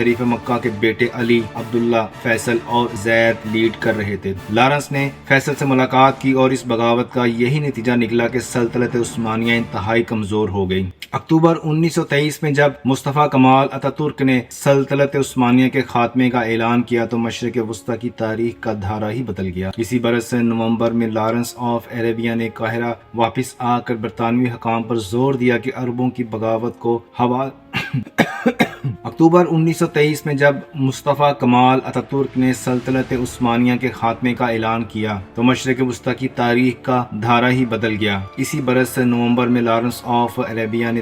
شریف مکہ کے بیٹے علی، عبداللہ، فیصل اور زید لیڈ کر رہے تھے۔ لارنس نے فیصل سے ملاقات کی اور اس بغاوت کا یہی نتیجہ نکلا کہ سلطنت عثمانیہ انتہائی کمزور ہو گئی۔ اکتوبر 1923 میں جب مصطفیٰ کمال اتاتürk نے سلطنت عثمانیہ کے خاتمے کا اعلان کیا تو مشرق وسطیٰ کی تاریخ کا دھارا ہی بدل گیا۔ اسی برس سے نومبر میں لارنس آف عربیہ نے قاہرہ واپس آ کر برطانوی حکام پر زور دیا کہ عربوں کی بغاوت کو ہوا اکتوبر 1923 میں جب مصطفیٰ کمال اتاتürk نے سلطنت عثمانیہ کے خاتمے کا اعلان کیا تو مشرق وسطیٰ کی تاریخ کا دھارا ہی بدل گیا۔ اسی برس سے نومبر میں لارنس آف عربیہ نے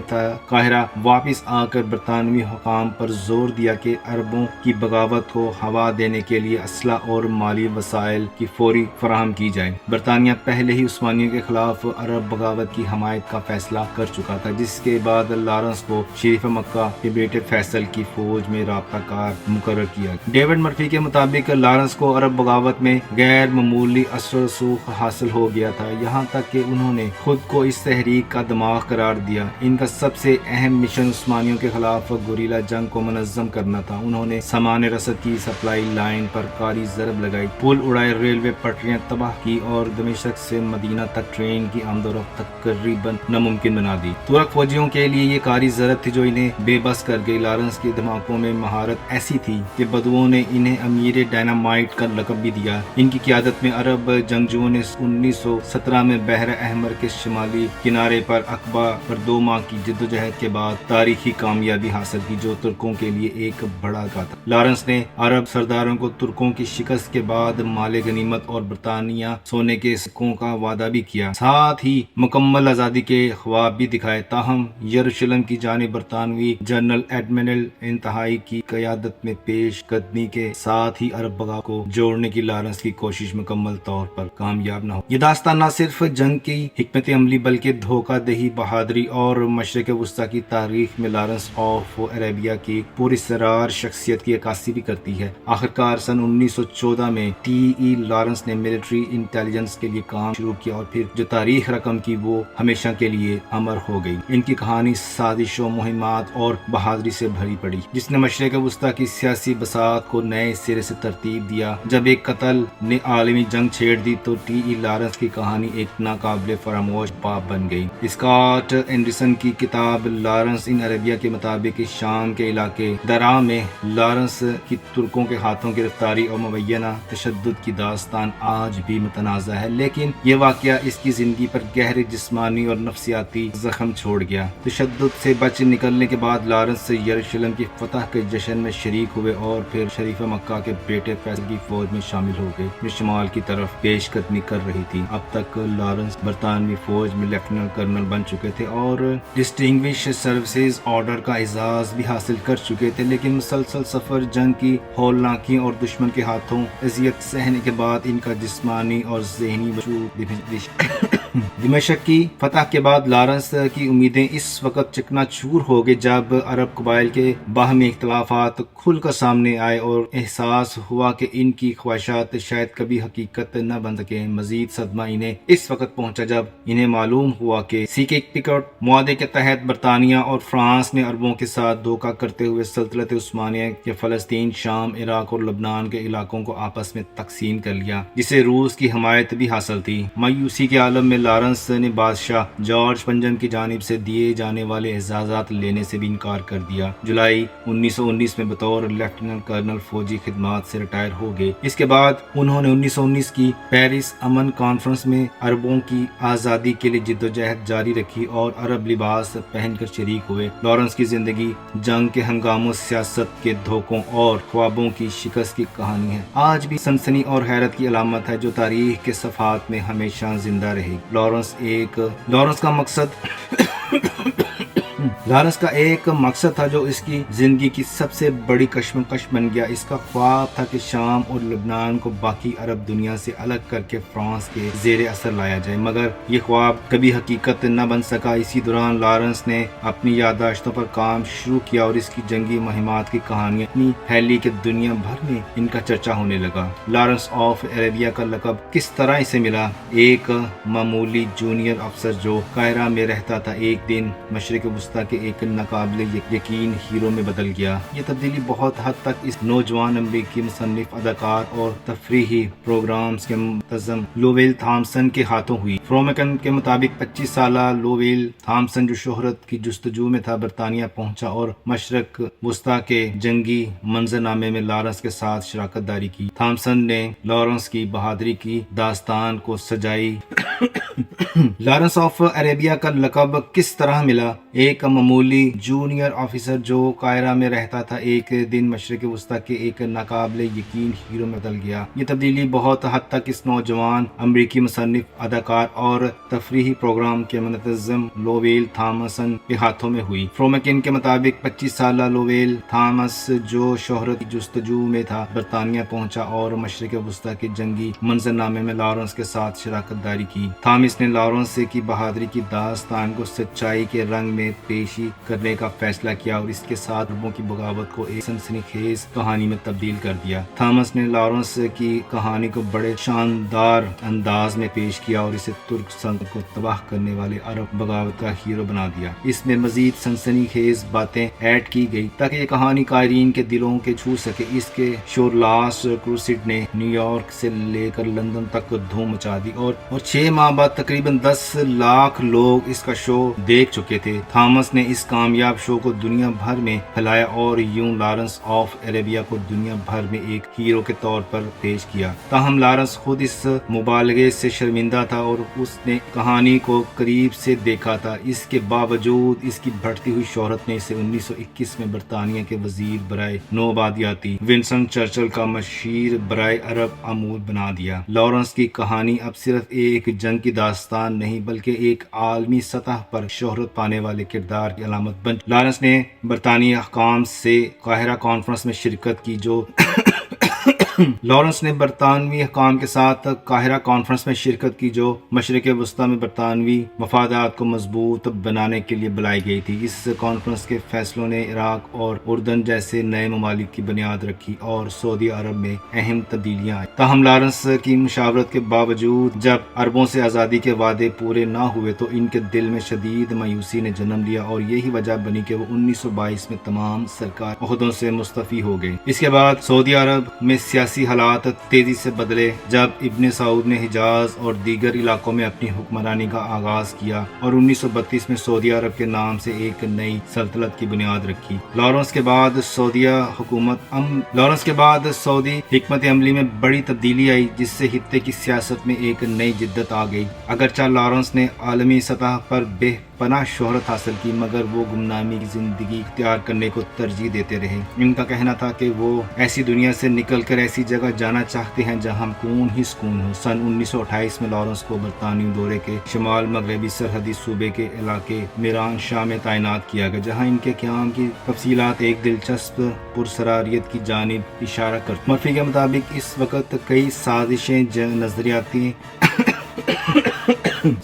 قاہرہ واپس آ کر برطانوی حکام پر زور دیا کہ عربوں کی بغاوت کو ہوا دینے کے لیے اسلحہ اور مالی وسائل کی فوری فراہم کی جائے۔ برطانیہ پہلے ہی عثمانیوں کے خلاف عرب بغاوت کی حمایت کا فیصلہ کر چکا تھا، جس کے بعد لارنس کو شریف مکہ کے بیٹے فیصل کی فوج میں رابطہ کار مقرر کیا۔ ڈیوڈ مرفی کے مطابق لارنس کو عرب بغاوت میں غیر معمولی اثر و رسوخ حاصل ہو گیا تھا، یہاں تک کہ انہوں نے خود کو اس تحریک کا دماغ قرار دیا۔ ان کا سب سے اہم مشن عثمانیوں کے خلاف گوریلا جنگ کو منظم کرنا تھا۔ انہوں نے سامان رسد کی سپلائی لائن پر کاری ضرب لگائی، پل اڑائے، ریلوے پٹریاں تباہ کی اور دمشق سے مدینہ تک ٹرین کی آمد و رفت تقریباً ناممکن بنا دی۔ ترک فوجیوں کے لیے یہ کاری ضرب تھی جو انہیں بے بس کر گئی۔ لارنس کے دھماکوں میں مہارت ایسی تھی کہ بدوؤں نے انہیں امیر ڈائنامائٹ کا لقب بھی دیا۔ ان کی قیادت میں عرب جنگجوؤں نے 1917 میں بحر احمر کے شمالی کنارے پر عقبہ پر 2 ماہ کی جدوجہد کے بعد تاریخی کامیابی حاصل کی، جو ترکوں کے لیے ایک بڑا گا تھا۔ لارنس نے عرب سرداروں کو ترکوں کی شکست کے بعد مال غنیمت اور برطانیہ سونے کے سکوں کا وعدہ بھی کیا، ساتھ ہی مکمل آزادی کے خواب بھی دکھائے۔ تاہم یروشلم کی جانب برطانوی جنرل ایڈمرل انتہائی کی قیادت میں پیش قدمی کے ساتھ ہی عرب بغاوت کو جوڑنے کی لارنس کی کوشش مکمل طور پر کامیاب نہ ہو۔ یہ داستان نہ صرف جنگ کی حکمت عملی بلکہ دھوکہ دہی، بہادری اور مشرق وسطیٰ کی تاریخ میں لارنس آف عربیہ کی پراسرار شخصیت کی عکاسی بھی کرتی ہے۔ آخرکار سن 1914 میں لارنس نے ملٹری انٹیلیجنس کے لیے کام شروع کیا اور پھر جو تاریخ رقم کی وہ ہمیشہ کے لیے امر ہو گئی۔ ان کی کہانی سازشوں، مہمات اور بہادری سے بھری پڑی، جس نے مشرق وسطیٰ کی سیاسی بساط کو نئے سرے سے ترتیب دیا۔ جب ایک قتل نے عالمی جنگ چھیڑ دی تو لارنس کی کہانی ایک ناقابل فراموش باب بن گئی۔ اسکاٹ اینڈرسن کی کتاب لارنس ان عربیہ کے مطابق شام کے علاقے درعا میں لارنس کی ترکوں کے ہاتھوں گرفتاری اور مبینہ تشدد کی داستان آج بھی متنازع ہے، لیکن یہ واقعہ اس کی زندگی پر گہرے جسمانی اور نفسیاتی زخم چھوڑ گیا۔ تشدد سے بچ نکلنے کے بعد لارنس سے یروشلم کی فتح کے جشن میں شریک ہوئے اور پھر شریف مکہ کے بیٹے فیصل کی فوج میں شامل ہو گئے جو شمال کی طرف پیش قدمی کر رہی تھی۔ اب تک لارنس برطانوی فوج میں لیفٹیننٹ کرنل بن چکے تھے اور ڈسٹنگوش سروسز آرڈر کا اعزاز بھی حاصل کر چکے تھے، لیکن مسلسل سفر، جنگ کی ہولناکیوں اور دشمن کے ہاتھوں اذیت سہنے کے بعد ان کا جسمانی اور ذہنی دمشق کی فتح کے بعد لارنس کی امیدیں اس وقت چکنا چور ہو گئی جب عرب قبائل کے باہمی اختلافات کھل کر سامنے آئے اور احساس ہوا کہ ان کی خواہشات شاید کبھی حقیقت نہ بن سکیں۔ مزید صدمہ انہیں اس وقت پہنچا جب انہیں معلوم ہوا کہ سیکیک-پیکٹ معاہدے کے تحت برطانیہ اور فرانس نے عربوں کے ساتھ دھوکہ کرتے ہوئے سلطنت عثمانیہ کے فلسطین، شام، عراق اور لبنان کے علاقوں کو آپس میں تقسیم کر لیا، جسے روس کی حمایت بھی حاصل تھی۔ مایوسی کے عالم میں لارنس نے بادشاہ جارج پنجم کی جانب سے دیے جانے والے اعزازات لینے سے بھی انکار کر دیا۔ جولائی 1919 میں بطور لیفٹیننٹ کرنل فوجی خدمات سے ریٹائر ہو گئے۔ اس کے بعد انہوں نے 1919 کی پیرس امن کانفرنس میں عربوں کی آزادی کے لیے جدوجہد جاری رکھی اور عرب لباس پہن کر شریک ہوئے۔ لارنس کی زندگی جنگ کے ہنگاموں، سیاست کے دھوکوں اور خوابوں کی شکست کی کہانی ہے۔ آج بھی سنسنی اور حیرت کی علامت ہے جو تاریخ کے صفحات میں ہمیشہ زندہ رہے گی۔ لارنس کا ایک مقصد تھا جو اس کی زندگی کی سب سے بڑی کشمکش بن گیا۔ اس کا خواب تھا کہ شام اور لبنان کو باقی عرب دنیا سے الگ کر کے فرانس کے زیر اثر لایا جائے، مگر یہ خواب کبھی حقیقت نہ بن سکا۔ اسی دوران لارنس نے اپنی یادداشتوں پر کام شروع کیا اور اس کی جنگی مہمات کی کہانیاں اتنی پھیلی کہ دنیا بھر میں ان کا چرچا ہونے لگا۔ لارنس آف عربیہ کا لقب کس طرح اسے ملا؟ ایک معمولی جونیئر افسر جو قاہرہ میں رہتا تھا، ایک دن مشرق وسطیٰ کے ایک ناقابل یقین ہیرو میں بدل گیا۔ یہ تبدیلی بہت حد تک اس نوجوان امریکی مصنف، اداکار اور تفریحی پروگرامز کے منتظم لوویل تھامسن کے ہاتھوں ہوئی۔ فرومکن کے مطابق 25 سالہ لوویل تھامسن، جو شہرت کی جستجو میں تھا، برطانیہ پہنچا اور مشرق وسطیٰ کے جنگی منظرنامے میں لارنس کے ساتھ شراکت داری کی۔ تھامسن نے لارنس کی بہادری کی داستان کو سجائی۔ لارنس آف عربیہ کا لقب کس طرح ملا؟ ایک معمولی جونیئر آفیسر جو قاہرہ میں رہتا تھا، ایک دن مشرق وسطیٰ کے ایک ناقابل یقین ہیرو میں بدل گیا۔ یہ تبدیلی بہت حد تک اس نوجوان امریکی مصنف، اداکار اور تفریحی پروگرام کے منتظم لوویل تھامسن کے ہاتھوں میں ہوئی۔ فرومکن کے مطابق 25 سالہ لوویل تھامس، جو شہرت کی جستجو میں تھا، برطانیہ پہنچا اور مشرق وسطیٰ کے جنگی منظرنامے میں لارنس کے ساتھ شراکت داری کی۔ تھامس نے لارنس کی بہادری کی داستان کو سچائی کے رنگ میں پیشی کرنے کا فیصلہ کیا اور اس کے ساتھ عربوں کی بغاوت کو ایک سنسنی خیز کہانی میں تبدیل کر دیا۔ تھامس نے لارنس کی کہانی کو بڑے شاندار انداز میں پیش کیا اور اسے ترک سلطنت کو تباہ کرنے والے عرب بغاوت کا ہیرو بنا دیا۔ اس میں مزید سنسنی خیز باتیں ایڈ کی گئی تاکہ یہ کہانی قارئین کے دلوں کے چھو سکے۔ اس کے شو لاسٹ کروسیڈ نے نیو یارک سے لے کر لندن تک دھوم مچا دی اور 6 ماہ بعد تقریباً 10 لاکھ لوگ اس کا شو دیکھ چکے تھے۔ تھامس نے اس کامیاب شو کو دنیا بھر میں پھیلایا اور یوں لارنس آف عربیہ کو دنیا بھر میں ایک ہیرو کے طور پر پیش کیا۔ تاہم لارنس خود اس مبالغے سے شرمندہ تھا اور اس نے کہانی کو قریب سے دیکھا تھا۔ اس کے باوجود اس کی بڑھتی ہوئی شہرت نے اسے 1921 میں برطانیہ کے وزیر برائے نوآبادیاتی ونسٹن چرچل کا مشیر برائے عرب امور بنا دیا۔ لارنس کی کہانی اب صرف ایک جنگ کی داستان نہیں بلکہ ایک عالمی سطح پر شہرت پانے والے کردار کی علامت بن۔ لارنس نے برطانوی حکام سے قاہرہ کانفرنس میں شرکت کی جو لارنس نے برطانوی حکام کے ساتھ قاہرہ کانفرنس میں شرکت کی جو مشرق وسطیٰ میں برطانوی مفادات کو مضبوط بنانے کے لیے بلائی گئی تھی۔ اس کانفرنس کے فیصلوں نے عراق اور اردن جیسے نئے ممالک کی بنیاد رکھی اور سعودی عرب میں اہم تبدیلیاں آئیں۔ تاہم لارنس کی مشاورت کے باوجود جب عربوں سے آزادی کے وعدے پورے نہ ہوئے تو ان کے دل میں شدید مایوسی نے جنم لیا اور یہی وجہ بنی کہ وہ 1922 میں تمام سرکاری عہدوں سے مستعفی ہو گئے۔ اس کے بعد سعودی عرب میں سیاسی حالات تیزی سے بدلے جب ابن سعود نے حجاز اور دیگر علاقوں میں اپنی حکمرانی کا آغاز کیا اور 1932 میں سعودی عرب کے نام سے ایک نئی سلطنت کی بنیاد رکھی۔ لارنس کے بعد سعودی حکمت عملی میں بڑی تبدیلی آئی جس سے خطے کی سیاست میں ایک نئی جدت آ گئی۔ اگرچہ لارنس نے عالمی سطح پر بے پناہ شہرت حاصل کی مگر وہ گمنامی کی زندگی اختیار کرنے کو ترجیح دیتے رہے۔ ان کا کہنا تھا کہ وہ ایسی دنیا سے نکل کر ایسی جگہ جانا چاہتے ہیں جہاں سکون ہی سکون ہو۔ سن 1928 میں لارنس کو برطانوی دورے کے شمال مغربی سرحدی صوبے کے علاقے میران شاہ میں تعینات کیا گیا جہاں ان کے قیام کی تفصیلات ایک دلچسپ پرسراریت کی جانب اشارہ کرتی۔ مرفی کے مطابق اس وقت کئی سازشیں نظریاتی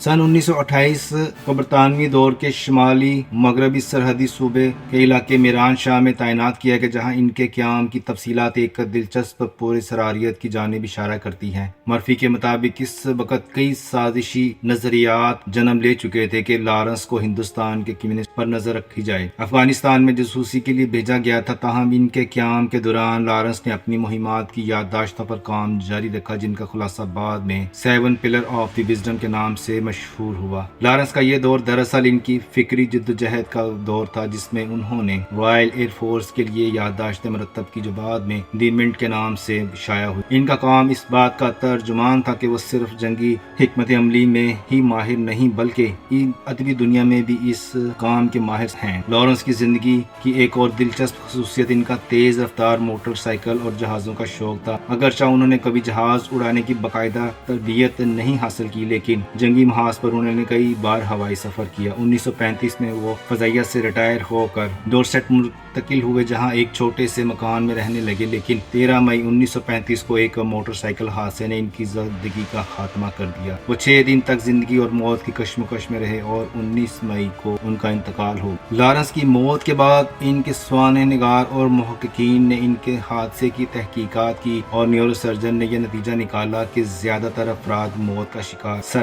سن 1928 کو برطانوی دور کے شمالی مغربی سرحدی صوبے کے علاقے میران شاہ میں تعینات کیا گیا جہاں ان کے قیام کی تفصیلات ایک دلچسپ پرسراریت کی جانب اشارہ کرتی ہیں۔ مرفی کے مطابق اس وقت کئی سازشی نظریات جنم لے چکے تھے کہ لارنس کو ہندوستان کے کمیونسٹ پر نظر رکھی جائے۔ افغانستان میں جاسوسی کے لیے بھیجا گیا تھا تاہم ان کے قیام کے دوران لارنس نے اپنی مہمات کی یادداشتوں پر کام جاری رکھا جن کا خلاصہ بعد میں 7 پلر آف دی وزڈم کے نام سے مشہور ہوا۔ لارنس کا یہ دور دراصل ان کی فکری جدوجہد کا دور تھا جس میں انہوں نے رائل ایئر فورس کے لیے یادداشتیں مرتب کی جو بعد میں دی منٹ کے نام سے شائع ہوئی۔ ان کا کام اس بات کا ترجمان تھا کہ وہ صرف جنگی حکمت عملی میں ہی ماہر نہیں بلکہ ادبی دنیا میں بھی اس کام کے ماہر ہیں۔ لارنس کی زندگی کی ایک اور دلچسپ خصوصیت ان کا تیز رفتار موٹر سائیکل اور جہازوں کا شوق تھا۔ اگرچہ انہوں نے کبھی جہاز اڑانے کی باقاعدہ تربیت نہیں حاصل کی لیکن جنگی محاذ پر انہوں نے کئی بار ہوائی سفر کیا۔ 1935 میں وہ فضائیہ سے ریٹائر ہو کر ڈورسیٹ منتقل ہوئے جہاں ایک چھوٹے سے مکان میں رہنے لگے لیکن 13 مئی 1935 کو ایک موٹر سائیکل حادثے نے ان کی زندگی کا خاتمہ کر دیا۔ وہ 6 دن تک زندگی اور موت کی کشمکش میں رہے اور 19 مئی کو ان کا انتقال ہو۔ لارنس کی موت کے بعد ان کے سوانح نگار اور محققین نے ان کے حادثے کی تحقیقات کی اور نیورو سرجن نے یہ نتیجہ نکالا کہ زیادہ تر افراد موت کا شکار سر